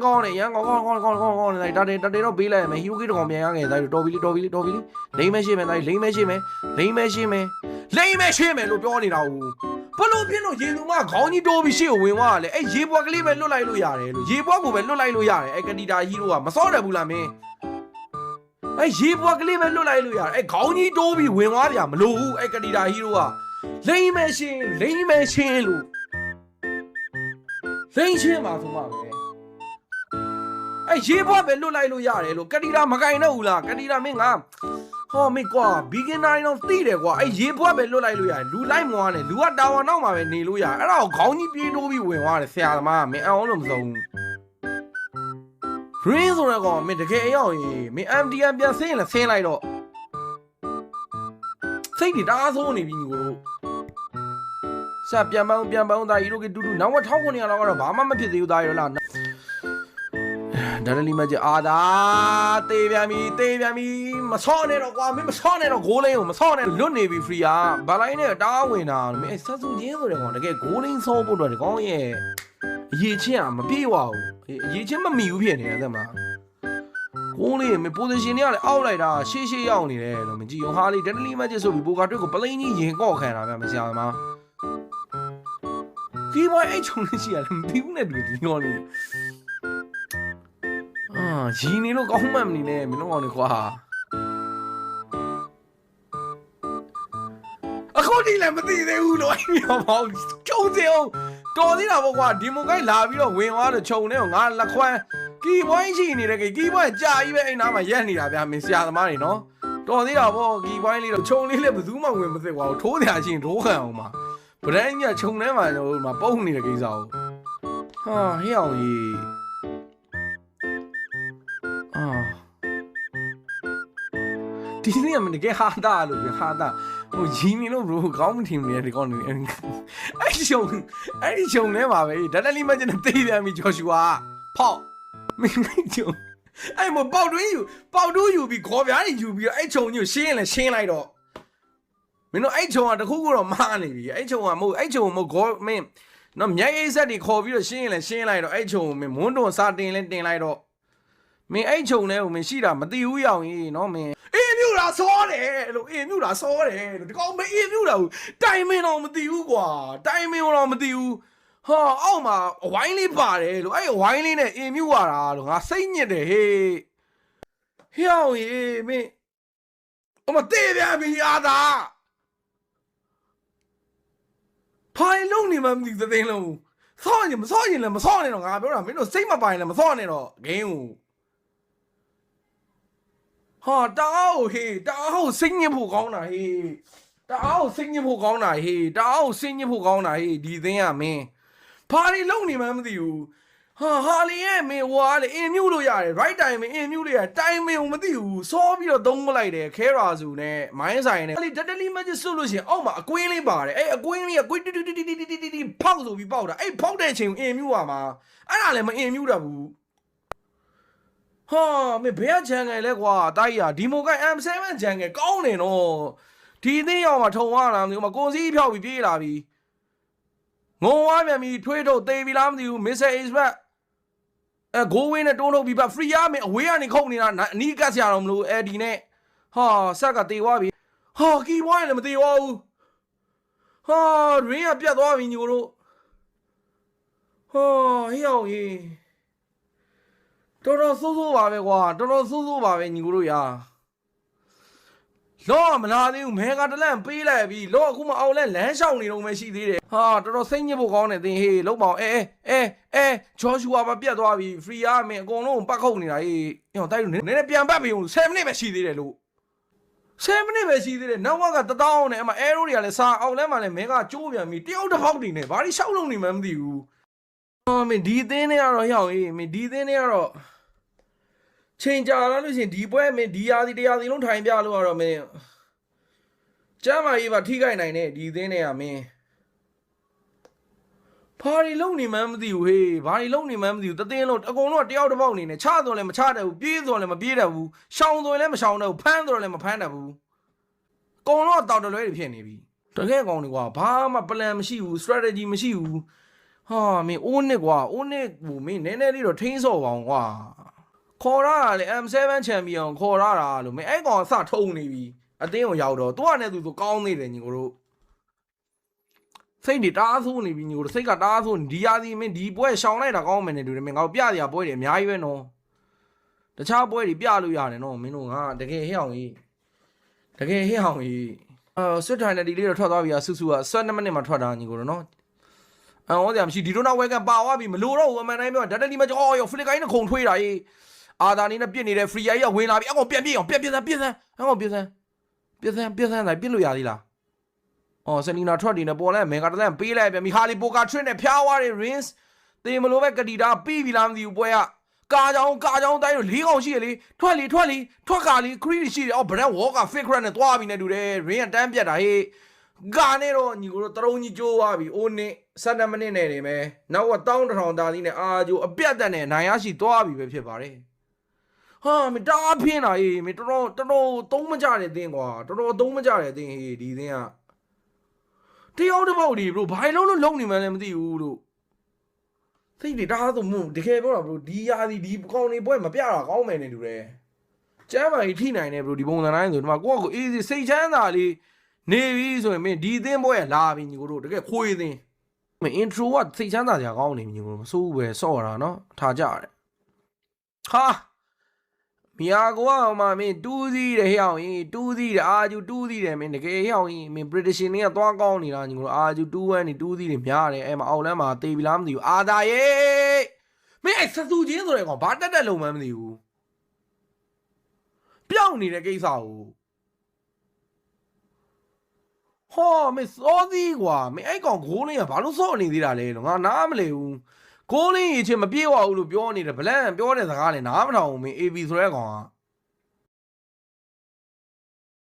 ကောင်းနေရန်ကောင်းနေတာတေတော့ပေးလိုက်မယ်ဟီရိုကီတကောင်ပြန်ရငယ်တိုင်းတော်ပြီလိမ့်မရှိမယ်တိုင်းလိမ့်မရှိမယ်လို့ပြောနေတာဟုတ်ဘလို့ဖြစ်လို့ရေသူမခေါင်းကြီးတိုးပြီးရှေ့ကိုဝင်သွားတယ်အဲ့ရေပွက်ကလေးပဲလွတ်လိုက်လို့ရတယ်လို့ရေပွက်ကိုပဲလွတ်လိုက်လို့ရတယ်အဲ့ကတိတာဟီရိုကမစောတယ်ဘူးလားမင်းအဲ့ရေပွက်ကလေးပဲလွတ်လိုက်လို့ရတယ်အဲ့ခေါင်းကြီးတိုးပြီးဝင်သွားပြမလို့ဘူးအဲ့ကတိတာဟီရိုကလိမ့်မယ်ရှင်လို့လိမ့်ချင်းပါဆိုမှပဲအဲ့ရေပွက်ပဲလွတ်လိုက်လို့ရတယ်လို့ကတိတာမကင်တော့ဘူးလားကတိတာမင်းငါဟောမေကွာဘီဂင်နာရင်တော့သိတယ်ကွာအဲ့ရေပွက်ပဲလွတ်လိုက်လို့ရတယ်လူလိုက်မွားနဲ့လူကတာဝန်နောက်မှာပဲနေလို့ရတယ်အဲ့ဒါကိုခေါင်းကြီးပြေးတိုးပြီးဝင်သွားတယ်ဆရာသမားမင်းအောင်လို့မစုံဘူး Green ဆိုတဲ့ကောင်မင်းတကယ်အရောက်ရင်မင်း MDM ပြန်ဆင်းရင်လည်းဆင်းလိုက်တော့စိတ်တွေတအားဆိုးနေပြီညီကိုတို့ဆက်ပြန်ပေါင်းသားဟီရိုကီတူတူနောက်1900လောက်ကတော့ဘာမှမဖြစ်သေးဘူးသားရလားဒါလည်းလီမကြီးအာသာတေးပြန်ပြီမဆော့နဲ့တော့ကွာမင်းမဆော့နဲ့တော့ဂိုးလိန်းကိုမဆော့နဲ့လွတ်နေပြီဖရီယာဘာလိုင်းနဲ့တားဝင်တာမင်းဆက်စုချင်းဆိုတဲ့ကောင်တကယ်ဂိုးလိန်းဆော့ဖို့တော့ဒီကောင်ရဲ့အရေးချင်းอ่ะမပြေဝဘူးအရေးချင်းမမီဘူးဖြစ်နေတယ်တဲ့မှာဂိုးလေးမင်း position တွေကလည်းအောက်လိုက်တာရှေ့ရောက်နေတယ်လို့မကြည့်ရောဟာလေးဒါလည်းလီမကြီးဆိုပြီးပိုကာတွက်ကိုပလိန်ကြီးရင်ကော့ခံတာဗျမဆရာသမားဒီဘိုင်းအဲ့ချုံလေးရှိရတယ်မသိဘူးနဲ့တူဒီကောင်လေးရီနေလို့ကောင်းမှမနေနဲ့မင်းတို့ကောင်လေးခွာအခုဒီလည်းမသိသေးဘူးလို့အဲ့ပြောပေါ့ကျုံစအောင်တော်သေးတာပေါ့ကွာဒီမုန်ကိုင်းလာပြီးတော့ဝင်သွားတော့ခြုံနေတော့ငါလက်ခွမ်းကီပွိုင်းရှိနေတဲ့ကီပွိုင်းကြာကြီးပဲအဲ့နားမှာရက်နေတာဗျာမင်းဆရာသမားတွေနော်တော်သေးတာပေါ့ကီပွိုင်းလေးတော့ခြုံလေးလည်းဘယ်သူမှဝင်မသိကွာထိုးတရားချင်းထိုးခံအောင်ပါဗရန်ကြီးခြုံထဲမှာတော့ပုံနေတဲ့ကိစ္စကိုဟာဟဲ့အောင်ကြီးဒီနေ့ကမတကယ်ဟာတာလို့ပြဟာတာဟိုဂျီမီလို့ဘရိုကောင်းမထင်နေတယ်ဒီကောင်နေအဲ့ဒီချုံထဲမှာပဲဒါတက်လီမကျန်တေးပြန်ပြီဂျော်ရှူအာဖောက်မင်းချုံအဲ့မပေါက်တွင်းယူပြီးခေါ်ပြားနေယူပြီးတော့အဲ့ချုံကြီးကိုရှင်းလိုက်တော့မင်းတို့အဲ့ချုံကတခုခုတော့မားနေပြီအဲ့ချုံကမဟုတ်ခေါ်မင်းနော်မြိုက်အိတ်ဆက်တွေခေါ်ပြီးတော့ရှင်းလိုက်တော့အဲ့ချုံမင်းမွန်းတွန်စာတင်လိုက်တော့မင်းအဲ့ချုံထဲကိုမင်းရှိတာမသိဘူးရောက်ရင်နော်မင်းအေးမြူတာစောတယ်လို့ဒီကောင်မအေးမြူတာဘူးတိုင်မင်းတော့မသိဘူးကွာတိုင်မင်းတော့မသိဘူးဟာအောက်မှာအဝိုင်းလေးပါတယ်လို့အဲ့အဝိုင်းလေးနဲ့အေးမြူရတာလို့ငါစိတ်ညစ်တယ်ဟေးဟျောင်းရေးမင်းအမသေးပြန်ပြီအားသာဖိုင်လုံးနေမှမသိသသိန်းလုံးစောရင်မစောရင်လည်းမစောနဲ့တော့ငါပြောတာမင်းတို့စိတ်မပိုင်လည်းမစောနဲ့တော့ဂိမ်းကိုဟာတအားကိုစိတ်ညစ်ဖို့ကောင်းတာဟေးတအားကိုစိတ်ညစ်ဖို့ကောင်းတာဟေးဒီသင်းကမင်းဘာတွေလုံးနေမှမသိဘူးဟာလီရဲ့မင်းဟွာလေအင်မြူလို့ရတယ် right time မင်းအင်မြူလို့ရတိုင်မင်းကိုမသိဘူးစောပြီးတော့သုံးမလိုက်တယ်ခဲရာစုနဲ့မိုင်းဆိုင်နဲ့အဲ့ဒီတက်တလီမကြီးစွတ်လို့ရှိရင်အောက်မှာအကွင်းလေးပါတယ်အဲ့အကွင်းလေးကကွင်းတီဖောက်ဆိုပြီးပေါက်တာအဲ့ဖောက်တဲ့အချိန်အင်မြူပါမှာအဲ့ဒါလည်းမအင်မြူတတ်ဘူးဟာမင်းဘယ်ကဂျန်ငယ်လဲကွာတိုက်ရဒီမိုကိုင် M7 ဂျန်ငယ်ကောင်းနေတော့ဒီအသိရောက်မှာထုံသွားတာမသိဘူးမကွန်စီးဖြောက်ပြီးပြေးလာပြီငုံဝါမြန်ပြီးထွေးထုတ်သေးပြီလားမသိဘူး Mr. Expert ဂိုးဝင်းနဲ့တွန်းထုတ်ပြီးပါ free ရမယ်အဝေးကနေခုတ်နေတာအနီးကတ်ဆရာတော့မလို့အဲဒီနဲ့ဟာဆက်ကတေသွားပြီဟာကီဘွိုင်းလည်းမတေသွားဘူးဟာရင်းကပြတ်သွားပြီညိုတို့ဟာဟေ့အောင်ကြီးတော်တော်ဆိုးပါပဲကွာညီကိုတို့ရာလောမလာသေးဘူးမဲကတလန့်ပေးလိုက်ပြီလောအခုမအောင်လဲလမ်းလျှောက်နေတော့မှရှိသေးတယ်ဟာတော်တော်စိတ်ညစ်ဖို့ကောင်းတယ်သင်ဟေးလုံးပေါအောင်ဂျော်ရှူအာပါပြတ်သွားပြီဖရီယာမင်းအကုန်လုံးပတ်ခုတ်နေတာဟေးဟောတိုက်လို့နည်းနည်းပြန်ပတ်ပြီ7မိနစ်ပဲရှိသေးတယ်လို့7မိနစ်ပဲရှိသေးတယ်နောက်က1000နဲ့အမအဲရိုးတွေကလည်းစာအောင်လဲမှလည်းမဲကကျိုးပြန်ပြီတယောက်တစ်ပေါက်နေနဲ့ဘာလို့ရှောက်လုံးနေမှမသိဘူးဟောမင်းဒီသင်းနဲ့ကတော့ဟောင်းဟေးမင်းဒီသင်းနဲ့ကတော့ချိန်ကြာလာလို့ရှိရင်ဒီပွဲမင်းဒီရာစီတရားစီလုံးထိုင်ပြလို့ကတော့မင်းကျမ်းမာရေးပါထိခိုက်နိုင်တဲ့ဒီသင်းတွေကမင်းဘာတွေလုံးနေမှန်းမသိဘူးဟေးဘာတွေလုံးနေမှန်းမသိဘူးတသင်းလုံးအကုန်လုံးတယောက်တစ်ပေါက်နေနဲ့ချဆိုလည်းမချတတ်ဘူးပြေးဆိုလည်းမပြေးတတ်ဘူးရှောင်းဆိုလည်းမရှောင်းတတ်ဘူးဖမ်းဆိုလည်းမဖမ်းတတ်ဘူးအကုန်လုံးတောက်တလွဲတွေဖြစ်နေပြီတကယ်ကောင်တွေကွာဘာမှ plan မရှိဘူး strategy မရှိဘူးဟ ဟာမင်းအိုးနစ်ကွာအိုးနစ်ဘူးမင်းနည်းနည်းလေးတော့ထိန်းစော်ပါအောင်ကွာခေါ်ရတာလေ M7 ချန်ပီယံခေါ်ရတာလို့မင်းအဲ့ကောင်အစထုံနေပြီအတင်းကိုရောက်တော့သူကလည်းသူဆိုကောင်းနေတယ်ညီကိုတို့စိတ်တွေတားဆိုးနေပြီညီကိုတို့စိတ်ကတားဆိုးဒီရာစီမင်းဒီပွဲရှောင်လိုက်တာကောင်းမယ်နဲ့တူတယ်မင်းငါ့ပြစရာပွဲတွေအများကြီးပဲနော်တခြားပွဲတွေပြလို့ရတယ်နော်မင်းတို့ငါတကယ်ဟဲ့အောင်ကြီးဆွတ်ထိုင်တဲ့ဒီလေးတော့ထွက်သွားပြီဆူဆူက12မိနစ်မှထွက်တာညီကိုတို့နော်အော်စရာမရှိဒီတော့နောက်ဝဲကပါသွားပြီမလို့တော့ဘူးအမှန်တိုင်းပြောဓာတ်တလီမကြောရောဖလစ်ကိုင်းနဲ့ခုံထွေးတာကြီးအာသာနေနဲ့ပြစ်နေတဲ့ free ကြီးကဝင်လာပြီအကောင်ပြန်ပြေးအောင်ပြန်စမ်းအကောင်ပြန်စမ်းတိုင်းပြစ်လို့ရသေးလားအော်ဆနီနာထွက်နေပေါ်လဲမေဂါတလန်ပေးလိုက်ပြန်မီဟာလီပိုကာထရစ်နဲ့ဖျားသွားတယ် rins တေမလို့ပဲကတိတာပြီးပြီလားမသိဘူးပွဲကကာကြောင်တိုင်းတို့၄កောင်ရှိရလေထွက်ကာလီခရီးရှိတယ်အော်ဘရန်ဝေါ်က fake run နဲ့သွားပြီနဲ့တူတယ် ring ကတန်းပြတ်တာဟေးကနေတော့ညီကိုတို့တရုံကြီးကျိုးသွားပြီအိုးနစ်7မိနစ်နဲ့နေမယ်နောက်က1100တာလေးနဲ့အာဂျိုအပြတ်တက်နဲ့နိုင်ရရှိသွားပြီပဲဖြစ်ပါတယ်ဟာမတားဖင်းတာဟေးမတော်သုံးမကြတဲ့တင်းကွာတော်သုံးမကြတဲ့တင်းဟေးဒီတင်းကတယောက်တစ်ပေါက်ဒီဘရိုဘာလုံးနေမှလည်းမသိဘူးလို့စိတ်တွေတားဆိုမှုတကယ်ပြောတာဘရိုဒီရာစီဒီကောင်းနေပွဲမပြတာကောင်းမယ်နေတူတယ်ကျမ်းမာကြီးထိနိုင်တယ်ဘရိုဒီပုံစံတိုင်းဆိုဒီမှာကိုယ့်ကိုအေးစိတ်ချမ်းသာလေးနေပြီဆိုရင်မင်းဒီသင်းပွဲရလာပြီညီကိုတို့တကယ်ခွေးသင်းမင်း intro ကစိတ်ချမ်းသာစရာကောင်းနေပြီညီကိုတို့မစိုးဘူးပဲစော့တာနော်ထားကြရတယ်ဟာမီယာကိုကမှမင်းတူးစီးတယ်ဟဲ့အောင်ကြီးတူးစီးတယ်အာဂျူတူးစီးတယ်မင်းတကယ်ဟဲ့အောင်ကြီးမင်း prediction တွေကသွားကောင်းနေတာညီကိုတို့အာဂျူ2-1နေတူးစီးတယ်များတယ်အဲ့မှာအောက်လမ်းမှာတေးပြီလားမသိဘူးအာသာရေးမင်းအဲ့ဆဆူချင်းဆိုတဲ့ကောင်ဘာတက်လုံးမှမသိဘူးပြောင်းနေတဲ့ကိစ္စကိုဟောမင်းစောသည်ကွာမင်းအဲ့ကောင်ဂိုးလင်းကဘာလို့စော့နေသေးတာလဲလို့ငါနားမလဲဘူးဂိုးလင်းရင်ချင်းမပြေးဝဘူးလို့ပြောနေတယ်ဗလန်ပြောတဲ့စကားလဲနားမထောင်ဘူးမင်း AB ဆိုတဲ့ကောင်က